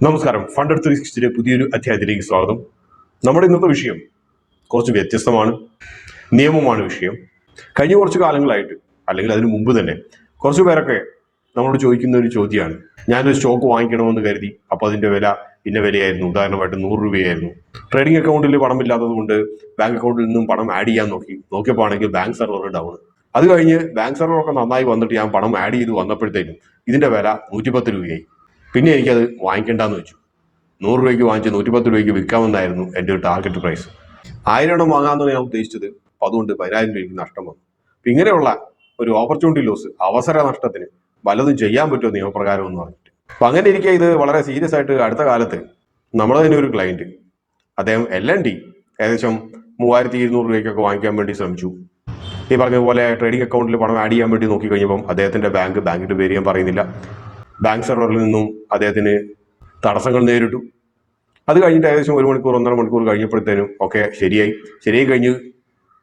നമസ്കാരം. ഫണ്ട് എടുത്ത് റിസ്കിന്റെ പുതിയൊരു അധ്യായത്തിലേക്ക് സ്വാഗതം. നമ്മുടെ ഇന്നത്തെ വിഷയം കുറച്ച് വ്യത്യസ്തമാണ്. നിയമമാണ് വിഷയം. കഴിഞ്ഞ കുറച്ച് കാലങ്ങളായിട്ട്, അല്ലെങ്കിൽ അതിനു മുമ്പ് തന്നെ, കുറച്ചു പേരൊക്കെ നമ്മളോട് ചോദിക്കുന്ന ഒരു ചോദ്യമാണ്. ഞാനൊരു സ്റ്റോക്ക് വാങ്ങിക്കണമെന്ന് കരുതി, അപ്പോൾ അതിന്റെ വില ഇന്ന വിലയായിരുന്നു. ഉദാഹരണമായിട്ട് 100 രൂപയായിരുന്നു. ട്രേഡിംഗ് അക്കൗണ്ടിൽ പണമില്ലാത്തത് കൊണ്ട് ബാങ്ക് അക്കൗണ്ടിൽ നിന്നും പണം ആഡ് ചെയ്യാൻ നോക്കിയപ്പോൾ ആണെങ്കിൽ ബാങ്ക് സെർവർ ഡൗൺ. അത് കഴിഞ്ഞ് ബാങ്ക് സെർവറൊക്കെ നന്നായി വന്നിട്ട് ഞാൻ പണം ആഡ് ചെയ്ത് വന്നപ്പോഴത്തേക്കും ഇതിന്റെ വില 110 രൂപയായി. പിന്നെ എനിക്കത് വാങ്ങിക്കേണ്ടെന്ന് വെച്ചു. 100 രൂപയ്ക്ക് വാങ്ങിച്ച് 110 രൂപയ്ക്ക് വിൽക്കാമെന്നായിരുന്നു എൻ്റെ ഒരു ടാർഗറ്റ് പ്രൈസ്. 1000 എണ്ണം വാങ്ങാമെന്നാണ് ഞാൻ ഉദ്ദേശിച്ചത്. അപ്പോൾ അതുകൊണ്ട് 10,000 രൂപയ്ക്ക് നഷ്ടം വന്നു. അപ്പം ഇങ്ങനെയുള്ള ഒരു ഓപ്പർച്യൂണിറ്റി ലോസ്, അവസര നഷ്ടത്തിന് വല്ലതും ചെയ്യാൻ പറ്റുമോ നിയമപ്രകാരം എന്ന് പറഞ്ഞിട്ട്. അപ്പം അങ്ങനെ ഇരിക്കുക, ഇത് വളരെ സീരിയസ് ആയിട്ട് അടുത്ത കാലത്ത് നമ്മുടെ തന്നെ ഒരു ക്ലയൻറ്റ്, അദ്ദേഹം LND ഏകദേശം 3200 രൂപയ്ക്കൊക്കെ വാങ്ങിക്കാൻ വേണ്ടി ശ്രമിച്ചു. ഈ പറഞ്ഞ പോലെ ട്രേഡിംഗ് അക്കൗണ്ടിൽ പണം ആഡ് ചെയ്യാൻ വേണ്ടി നോക്കി കഴിഞ്ഞപ്പം അദ്ദേഹത്തിൻ്റെ ബാങ്കിൻ്റെ പേര് ഞാൻ പറയുന്നില്ല, ബാങ്ക് സെർവറിൽ നിന്നും അദ്ദേഹത്തിന് തടസ്സങ്ങൾ നേരിട്ടു. അത് കഴിഞ്ഞിട്ട് ഏകദേശം 1 മണിക്കൂർ 1.5 മണിക്കൂർ കഴിഞ്ഞപ്പോഴത്തേനും ഒക്കെ ശരിയായി കഴിഞ്ഞ്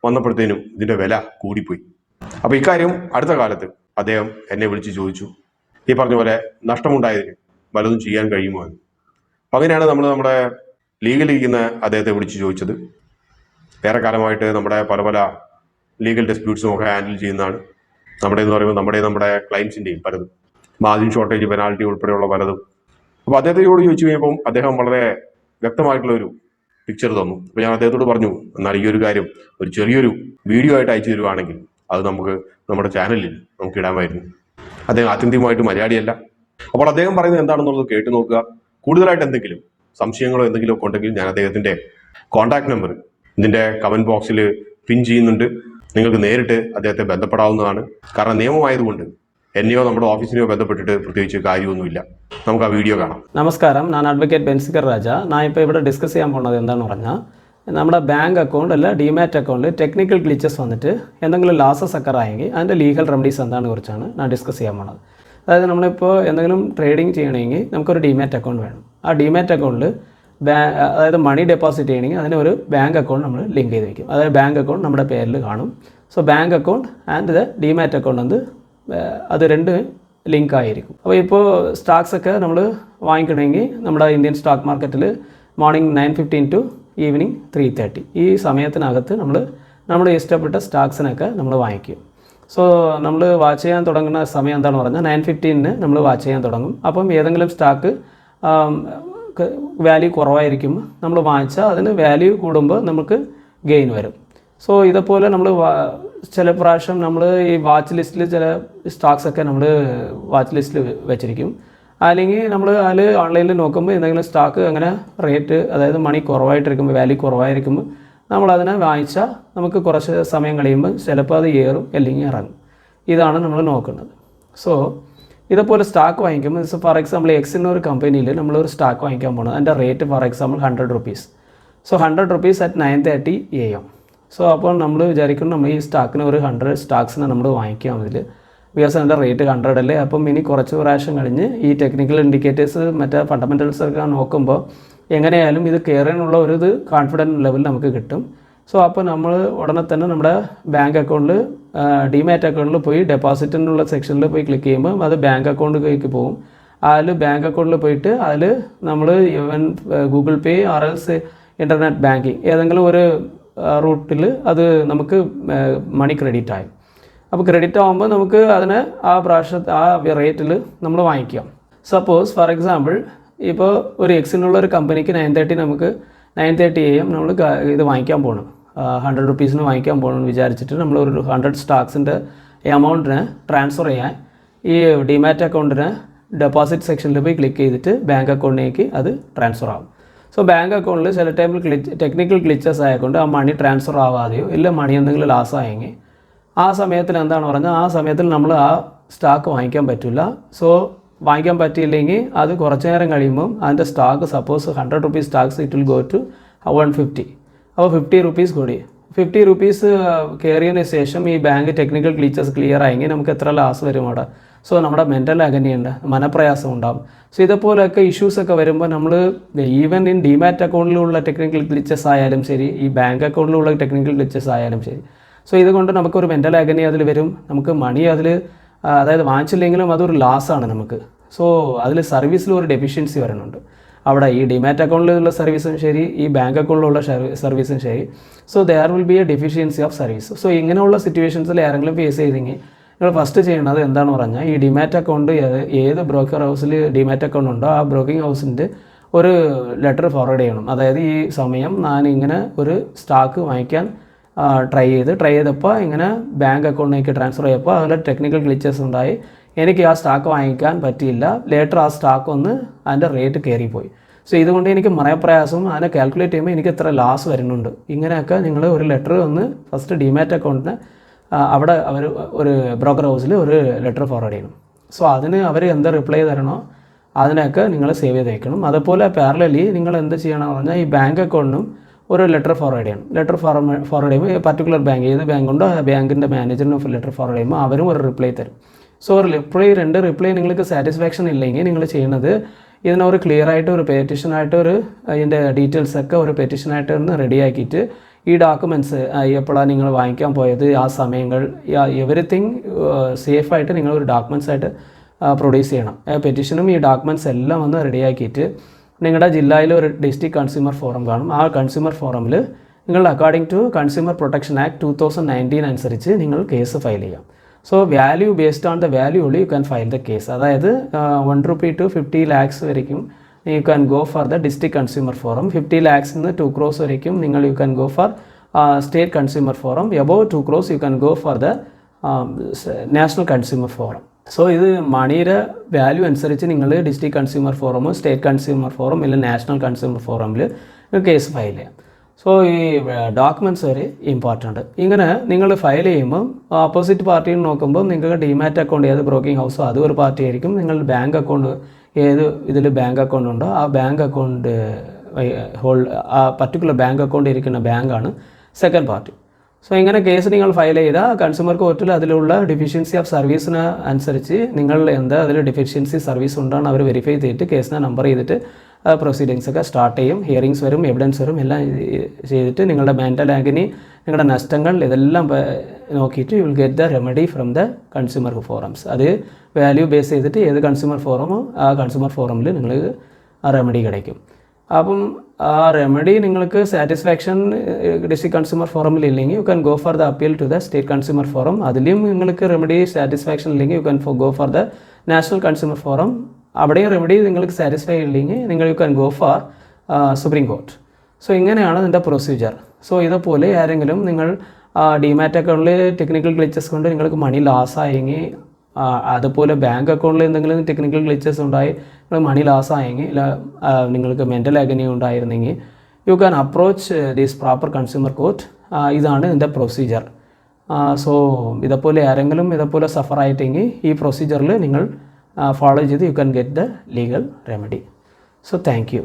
വന്നപ്പോഴത്തേനും ഇതിൻ്റെ വില കൂടിപ്പോയി. അപ്പോൾ ഇക്കാര്യം അടുത്ത കാലത്ത് അദ്ദേഹം എന്നെ വിളിച്ച് ചോദിച്ചു, ഈ പറഞ്ഞ പോലെ നഷ്ടമുണ്ടായതിന് പലതും ചെയ്യാൻ കഴിയുമോ എന്ന്. അപ്പം അങ്ങനെയാണ് നമ്മുടെ ലീഗലിരിക്കുന്ന അദ്ദേഹത്തെ വിളിച്ച് ചോദിച്ചത്. വേറെ കാലമായിട്ട് നമ്മുടെ പല ലീഗൽ ഡിസ്പ്യൂട്ട്സും ഒക്കെ ഹാൻഡിൽ ചെയ്യുന്നതാണ്. നമ്മുടെ എന്ന് പറയുമ്പോൾ നമ്മുടെ ക്ലയൻസിൻ്റെയും പലതും, മാർജിൻ ഷോർട്ടേജ്, പെനാൽറ്റി ഉൾപ്പെടെയുള്ള പലതും. അപ്പോൾ അദ്ദേഹത്തോട് ചോദിച്ചു കഴിഞ്ഞപ്പം അദ്ദേഹം വളരെ വ്യക്തമായിട്ടുള്ള ഒരു പിക്ചർ തന്നു. അപ്പോൾ ഞാൻ അദ്ദേഹത്തോട് പറഞ്ഞു, എന്നാൽ ഈ ഒരു കാര്യം ഒരു ചെറിയൊരു വീഡിയോ ആയിട്ട് അയച്ചു തരുവാണെങ്കിൽ അത് നമുക്ക് നമ്മുടെ ചാനലിൽ നമുക്ക് ഇടാമായിരുന്നു. അദ്ദേഹം ആത്യന്തികമായിട്ട് മലയാളിയല്ല. അപ്പോൾ അദ്ദേഹം പറയുന്നത് എന്താണെന്നുള്ളത് കേട്ടു നോക്കുക. കൂടുതലായിട്ട് എന്തെങ്കിലും സംശയങ്ങളോ എന്തെങ്കിലും ഒക്കെ ഉണ്ടെങ്കിൽ ഞാൻ അദ്ദേഹത്തിൻ്റെ കോൺടാക്ട് നമ്പർ ഇതിൻ്റെ കമൻറ്റ് ബോക്സിൽ പിൻ ചെയ്യുന്നുണ്ട്. നിങ്ങൾക്ക് നേരിട്ട് അദ്ദേഹത്തെ ബന്ധപ്പെടാവുന്നതാണ്. കാരണം നിയമമായതുകൊണ്ട് എന്നെയോ നമ്മുടെ ഓഫീസിനെയോ ബന്ധപ്പെട്ടിട്ട് പ്രത്യേകിച്ച് കാര്യമൊന്നുമില്ല. നമുക്ക് ആ വീഡിയോ കാണാം. നമസ്കാരം, ഞാൻ അഡ്വക്കേറ്റ് ബെൻസിക്കർ രാജ. ഞാൻ ഇപ്പോൾ ഇവിടെ ഡിസ്കസ് ചെയ്യാൻ പോകുന്നത് എന്താണെന്ന് പറഞ്ഞാൽ, നമ്മുടെ ബാങ്ക് അക്കൗണ്ട് അല്ല ഡിമാറ്റ് അക്കൗണ്ടിൽ ടെക്നിക്കൽ ഗ്ലിച്ചസ് വന്നിട്ട് എന്തെങ്കിലും ലാസസ് ഒക്കെ ആയെങ്കിൽ അതിൻ്റെ ലീഗൽ റെമഡീസ് എന്താണെന്ന് കുറിച്ചാണ് ഞാൻ ഡിസ്കസ് ചെയ്യാൻ പോകുന്നത്. അതായത് നമ്മളിപ്പോൾ എന്തെങ്കിലും ട്രേഡിംഗ് ചെയ്യണമെങ്കിൽ നമുക്കൊരു ഡിമാറ്റ് അക്കൗണ്ട് വേണം. ആ ഡിമാറ്റ് അക്കൗണ്ടിൽ അതായത് മണി ഡെപ്പോസിറ്റ് ചെയ്യണമെങ്കിൽ അതിനൊരു ബാങ്ക് അക്കൗണ്ട് നമ്മൾ ലിങ്ക് ചെയ്ത് വയ്ക്കും. അതായത് ബാങ്ക് അക്കൗണ്ട് നമ്മുടെ പേരിൽ കാണും. So bank account and the demat account അത് രണ്ട് ലിങ്ക് ആയിരിക്കും. അപ്പോൾ ഇപ്പോൾ സ്റ്റോക്സ് ഒക്കെ നമ്മൾ വാങ്ങിക്കണമെങ്കിൽ നമ്മുടെ ഇന്ത്യൻ സ്റ്റോക്ക് മാർക്കറ്റിൽ മോർണിംഗ് 9:15 ടു ഈവനിങ് 3:30 ഈ സമയത്തിനകത്ത് നമ്മുടെ ഇഷ്ടപ്പെട്ട സ്റ്റോക്സിനൊക്കെ നമ്മൾ വാങ്ങിക്കും. സോ നമ്മൾ വാച്ച് ചെയ്യാൻ തുടങ്ങുന്ന സമയം എന്താണെന്ന് പറഞ്ഞാൽ 9:15 നമ്മൾ വാച്ച് ചെയ്യാൻ തുടങ്ങും. അപ്പം ഏതെങ്കിലും സ്റ്റോക്ക് വാല്യൂ കുറവായിരിക്കും നമ്മൾ വാങ്ങിച്ചാൽ അതിന് വാല്യൂ കൂടുമ്പോൾ നമുക്ക് ഗെയിൻ വരും. സോ ഇതേപോലെ നമ്മൾ ചില പ്രാവശ്യം നമ്മൾ ഈ വാച്ച് ലിസ്റ്റിൽ ചില സ്റ്റോക്സൊക്കെ നമ്മൾ വാച്ച് ലിസ്റ്റിൽ വെച്ചിരിക്കും. അല്ലെങ്കിൽ നമ്മൾ അതിൽ ഓൺലൈനിൽ നോക്കുമ്പോൾ എന്തെങ്കിലും സ്റ്റോക്ക് അങ്ങനെ റേറ്റ്, അതായത് മണി കുറവായിട്ടിരിക്കുമ്പോൾ, വാല്യൂ കുറവായിരിക്കുമ്പോൾ നമ്മളതിനെ വാങ്ങിച്ചാൽ നമുക്ക് കുറച്ച് സമയം കഴിയുമ്പോൾ ചിലപ്പോൾ അത് ഏറും അല്ലെങ്കിൽ ഇറങ്ങും. ഇതാണ് നമ്മൾ നോക്കുന്നത്. സോ ഇതേപോലെ സ്റ്റോക്ക് വാങ്ങിക്കുമ്പോൾ, ഫോർ എക്സാമ്പിൾ എക്സിൻ്റെ കമ്പനിയിൽ നമ്മളൊരു സ്റ്റോക്ക് വാങ്ങിക്കാൻ പോകുന്നത്, അതിൻ്റെ rate for example 100 rupees. So 100 rupees at 9:30 AM. So അപ്പോൾ നമ്മൾ വിചാരിക്കുന്നു നമ്മൾ ഈ സ്റ്റോക്കിന് ഒരു 100 സ്റ്റോക്സിനെ നമ്മൾ വാങ്ങിക്കാമെന്നിൽ, ബിക്കോസ് അതിൻ്റെ റേറ്റ് 100 അല്ലേ. അപ്പം ഇനി കുറച്ച് പ്രാവശ്യം കഴിഞ്ഞ് ഈ ടെക്നിക്കൽ ഇൻഡിക്കേറ്റേഴ്സ് മറ്റേ ഫണ്ടമെൻ്റൽസ് ഒക്കെ നോക്കുമ്പോൾ എങ്ങനെയായാലും ഇത് കയറാനുള്ള ഒരു കോൺഫിഡൻറ്റ് ലെവൽ നമുക്ക് കിട്ടും. സോ അപ്പോൾ നമ്മൾ ഉടനെ തന്നെ നമ്മുടെ ബാങ്ക് അക്കൗണ്ടിൽ, ഡിമാറ്റ് അക്കൗണ്ടിൽ പോയി ഡെപ്പോസിറ്റിനുള്ള സെക്ഷനിൽ പോയി ക്ലിക്ക് ചെയ്യുമ്പോൾ അത് ബാങ്ക് അക്കൗണ്ടിലേക്ക് പോകും. അതിൽ ബാങ്ക് അക്കൗണ്ടിൽ പോയിട്ട് അതിൽ നമ്മൾ even Google pay or else internet banking ഏതെങ്കിലും ഒരു റൂട്ടിൽ അത് നമുക്ക് മണി ക്രെഡിറ്റ് ആയി. അപ്പോൾ ക്രെഡിറ്റ് ആകുമ്പോൾ നമുക്ക് അതിനെ ആ പ്രാവശ്യത്തെ ആ റേറ്റിൽ നമ്മൾ വാങ്ങിക്കാം. സപ്പോസ് ഫോർ എക്സാമ്പിൾ ഇപ്പോൾ ഒരു എക്സിനുള്ള ഒരു കമ്പനിക്ക് 9:30 AM നമ്മൾ ഇത് വാങ്ങിക്കാൻ പോകണം, 100 rupeesന് വാങ്ങിക്കാൻ പോകണമെന്ന് വിചാരിച്ചിട്ട് നമ്മൾ ഒരു 100 സ്റ്റോക്സിൻ്റെ എമൗണ്ടിനെ ട്രാൻസ്ഫർ ചെയ്യാൻ ഈ ഡിമാറ്റ് അക്കൗണ്ടിന് ഡെപ്പോസിറ്റ് സെക്ഷനിൽ പോയി ക്ലിക്ക് ചെയ്തിട്ട് ബാങ്ക് അക്കൗണ്ടിലേക്ക് അത് ട്രാൻസ്ഫർ ആകും. സോ ബാങ്ക് അക്കൗണ്ടിൽ ചില ടൈമിൽ ടെക്നിക്കൽ ഗ്ലിച്ചസ് ആയതുകൊണ്ട് ആ മണി ട്രാൻസ്ഫർ ആവാതെയോ ഇല്ല മണി എന്തെങ്കിലും ലാസ് ആയെങ്കിൽ ആ സമയത്തിൽ എന്താണ് പറഞ്ഞാൽ ആ സമയത്തിൽ നമ്മൾ ആ സ്റ്റോക്ക് വാങ്ങിക്കാൻ പറ്റില്ല. സോ വാങ്ങിക്കാൻ പറ്റിയില്ലെങ്കിൽ അത് കുറച്ച് നേരം കഴിയുമ്പം അതിൻ്റെ stock suppose 100 rupees stocks it will go to 150. അപ്പോൾ 50 rupees കൂടി 50 rupees കയറിയതിന് ശേഷം ഈ ബാങ്ക് ടെക്നിക്കൽ ഗ്ലിച്ചസ് ക്ലിയർ ആയെങ്കിൽ നമുക്ക് എത്ര ലാസ് വരും അവിടെ. സോ നമ്മുടെ മെൻ്റൽ അഗനിയുണ്ട്, മനപ്രയാസം ഉണ്ടാകും. സോ ഇതേപോലെയൊക്കെ ഇഷ്യൂസൊക്കെ വരുമ്പോൾ നമ്മൾ ഈവൻ ഇൻ ഡിമാറ്റ് അക്കൗണ്ടിലുള്ള ടെക്നിക്കൽ ഗ്ലിച്ചസ് ആയാലും ശരി, ഈ ബാങ്ക് അക്കൗണ്ടിലുള്ള ടെക്നിക്കൽ ഗ്ലിച്ചസ് ആയാലും ശരി, സോ ഇതുകൊണ്ട് നമുക്കൊരു മെൻ്റൽ അഗനി അതിൽ വരും. നമുക്ക് മണി അതിൽ അതായത് വാങ്ങിച്ചില്ലെങ്കിലും അതൊരു ലാസാണ് നമുക്ക്. സോ അതിൽ സർവീസിൽ ഒരു ഡെഫിഷ്യൻസി വരുന്നുണ്ട്. അവിടെ ഈ ഡിമാറ്റ് അക്കൗണ്ടിലുള്ള സർവീസും ശരി, ഈ ബാങ്ക് അക്കൗണ്ടിലുള്ള സർവീസും ശരി. So there will be a deficiency of service. So ഇങ്ങനെയുള്ള സിറ്റുവേഷൻസിൽ ആരെങ്കിലും ഫേസ് ചെയ്തെങ്കിൽ നിങ്ങൾ ഫസ്റ്റ് ചെയ്യേണ്ടത് എന്താണെന്ന് പറഞ്ഞാൽ, ഈ ഡിമാറ്റ് അക്കൗണ്ട് ഏത് ബ്രോക്കർ ഹൗസിൽ ഡിമാറ്റ് അക്കൗണ്ട് ഉണ്ടോ ആ ബ്രോക്കിംഗ് ഹൗസിൻ്റെ ഒരു ലെറ്റർ ഫോർവേഡ് ചെയ്യണം. അതായത് ഈ സമയം ഞാൻ ഇങ്ങനെ ഒരു സ്റ്റോക്ക് വാങ്ങിക്കാൻ ട്രൈ ചെയ്തപ്പോൾ ഇങ്ങനെ ബാങ്ക് അക്കൗണ്ടിലേക്ക് ട്രാൻസ്ഫർ ചെയ്തപ്പോൾ അതിൽ ടെക്നിക്കൽ ഗ്ലിച്ചസ് ഉണ്ടായി, എനിക്ക് ആ സ്റ്റോക്ക് വാങ്ങിക്കാൻ പറ്റിയില്ല, ലേറ്റർ ആ സ്റ്റോക്ക് ഒന്ന് അതിൻ്റെ റേറ്റ് കയറിപ്പോയി. സോ ഇതുകൊണ്ട് എനിക്ക് മറയപ്രയാസം, അതിനെ കാൽക്കുലേറ്റ് ചെയ്യുമ്പോൾ എനിക്ക് ഇത്ര ലാസ് വരുന്നുണ്ട്. ഇങ്ങനെയൊക്കെ നിങ്ങൾ ഒരു ലെറ്റർ ഒന്ന് ഫസ്റ്റ് ഡിമാറ്റ് അക്കൗണ്ടിന് അവിടെ അവർ ഒരു ബ്രോക്കർ ഹൗസിൽ ഒരു ലെറ്റർ ഫോർവേഡ് ചെയ്യണം. സോ അതിന് അവർ എന്ത് റിപ്ലൈ തരണോ അതിനൊക്കെ നിങ്ങൾ സേവ് ചെയ്ത് വയ്ക്കണം. അതുപോലെ പാരലലി നിങ്ങൾ എന്ത് ചെയ്യണമെന്ന് പറഞ്ഞാൽ ഈ ബാങ്ക് അക്കൗണ്ടിനും ഒരു ലെറ്റർ ഫോർവേഡ് ചെയ്യണം. ലെറ്റർ ഫോർവേഡ് ചെയ്യുമ്പോൾ പർട്ടിക്കുലർ ബാങ്ക് ഏത് ബാങ്കുണ്ടോ ആ ബാങ്കിൻ്റെ മാനേജറിന് ലെറ്റർ ഫോർവേഡ് ചെയ്യുമ്പോൾ അവരും ഒരു റിപ്ലൈ തരും. സോ രണ്ട് റിപ്ലൈ നിങ്ങൾക്ക് സാറ്റിസ്ഫാക്ഷൻ ഇല്ലെങ്കിൽ നിങ്ങൾ ചെയ്യുന്നത് ഇതിനൊരു ക്ലിയർ ആയിട്ട് ഒരു പെറ്റീഷനായിട്ട് ഇതിൻ്റെ ഡീറ്റെയിൽസൊക്കെ ഒരു പെറ്റീഷനായിട്ട് ഒന്ന് റെഡിയാക്കിയിട്ട് ഈ ഡോക്യുമെൻറ്റ്സ് എപ്പോഴാണ് നിങ്ങൾ വാങ്ങിക്കാൻ പോയത്, ആ സമയങ്ങൾ, എവറിത്തിങ് സേഫായിട്ട് നിങ്ങളൊരു ഡോക്യുമെൻറ്റ്സ് ആയിട്ട് പ്രൊഡ്യൂസ് ചെയ്യണം. പെറ്റീഷനും ഈ ഡോക്യുമെൻറ്റ്സ് എല്ലാം ഒന്ന് റെഡിയാക്കിയിട്ട് നിങ്ങളുടെ ജില്ലയിൽ ഒരു ഡിസ്ട്രിക്ട് കൺസ്യൂമർ ഫോറം കാണും. ആ കൺസ്യൂമർ ഫോറമിൽ നിങ്ങൾ according to consumer protection act 2019 അനുസരിച്ച് നിങ്ങൾ കേസ് ഫയൽ ചെയ്യാം. So value based on the value ഉള്ളി you can file the case. അതായത് 1 rupee to 50 lakhs വരയ്ക്കും you can go for the district consumer forum. 50 lakhs നിന്ന് 2 crores വരയ്ക്കും നിങ്ങൾ you can go for state consumer forum. Above 2 crores you can go for the national consumer forum. So ഇത് മണിയുടെ value അനുസരിച്ച് നിങ്ങൾ district consumer ഫോറമോ state consumer forum അല്ലെങ്കിൽ national consumer ഫോറമിൽ കേസ് ഫയൽ ചെയ്യാം. സോ ഈ ഡോക്യുമെൻറ്റ്സ് വരെ ഇമ്പോർട്ടൻ്റ്. ഇങ്ങനെ നിങ്ങൾ ഫയൽ ചെയ്യുമ്പോൾ ഓപ്പോസിറ്റ് പാർട്ടിയിൽ നോക്കുമ്പോൾ നിങ്ങൾക്ക് ഡിമാറ്റ് അക്കൗണ്ട് ഏത് ബ്രോക്കിംഗ് ഹൗസോ അത് ഒരു പാർട്ടി ആയിരിക്കും. നിങ്ങൾ ബാങ്ക് അക്കൗണ്ട് ഏത് ഇതിൽ ബാങ്ക് അക്കൗണ്ട് ഉണ്ടോ ആ ബാങ്ക് അക്കൗണ്ട് ആ പർട്ടിക്കുലർ ബാങ്ക് അക്കൗണ്ട് ഇരിക്കുന്ന ബാങ്കാണ് സെക്കൻഡ് പാർട്ടി. സോ ഇങ്ങനെ കേസ് നിങ്ങൾ ഫയൽ ചെയ്താൽ കൺസ്യൂമർ കോർട്ടിൽ അതിലുള്ള ഡെഫിഷ്യൻസി ഓഫ് സർവീസിന് അനുസരിച്ച് നിങ്ങൾ എന്താ അതിൽ ഡെഫിഷ്യൻസി സർവീസ് ഉണ്ടെന്ന് അവർ വെരിഫൈ ചെയ്തിട്ട് കേസിനെ നമ്പർ ചെയ്തിട്ട് പ്രൊസീഡിങ്സൊക്കെ സ്റ്റാർട്ട് ചെയ്യും. ഹിയറിങ്സ് വരും, എവിഡൻസ് വരും, എല്ലാം ചെയ്തിട്ട് നിങ്ങളുടെ മെൻ്റൽ ആഗനി, നിങ്ങളുടെ നഷ്ടങ്ങൾ ഇതെല്ലാം നോക്കിയിട്ട് you will get the remedy from the consumer forums. അത് വാല്യൂ ബേസ് ചെയ്തിട്ട് ഏത് കൺസ്യൂമർ ഫോറമോ ആ കൺസ്യൂമർ ഫോറമിൽ നിങ്ങൾക്ക് ആ റെമഡി கிடைക്കും. അപ്പം ആ റെമഡി നിങ്ങൾക്ക് സാറ്റിസ്ഫാക്ഷൻ ഡിസ്ട്രിക്ട് കൺസ്യൂമർ ഫോറമിൽ ഇല്ലെങ്കിൽ you can go for the appeal to the state consumer forum. അതിലും നിങ്ങൾക്ക് റെമഡി സാറ്റിസ്ഫാക്ഷൻ ഇല്ലെങ്കിൽ you can go for the national consumer forum. അവിടെയും റെമഡി നിങ്ങൾക്ക് സാറ്റിസ്ഫൈ ഇല്ലെങ്കിൽ നിങ്ങൾ you can go for supreme court. So ഇങ്ങനെയാണ് ഇതിൻ്റെ പ്രൊസീജിയർ. സോ ഇതുപോലെ ആരെങ്കിലും നിങ്ങൾ ഡിമാറ്റ് അക്കൗണ്ടിൽ ടെക്നിക്കൽ ഗ്ലിച്ചസ് കൊണ്ട് നിങ്ങൾക്ക് മണി ലാസ്സായെങ്കിൽ, അതുപോലെ ബാങ്ക് അക്കൗണ്ടിൽ എന്തെങ്കിലും ടെക്നിക്കൽ ഗ്ലിച്ചസ് ഉണ്ടായി നിങ്ങൾ മണി ലാസ്സായെങ്കിൽ, നിങ്ങൾക്ക് മെൻ്റൽ ആഗനി ഉണ്ടായിരുന്നെങ്കിൽ you can approach these proper consumer court. ഇതാണ് ഇതിൻ്റെ പ്രൊസീജിയർ. സോ ഇതുപോലെ ആരെങ്കിലും ഇതുപോലെ സഫർ ആയിട്ടെങ്കിൽ ഈ പ്രൊസീജിയറിൽ നിങ്ങൾ ഫോളോ ചെയ്ത് you can get the legal remedy. So thank you.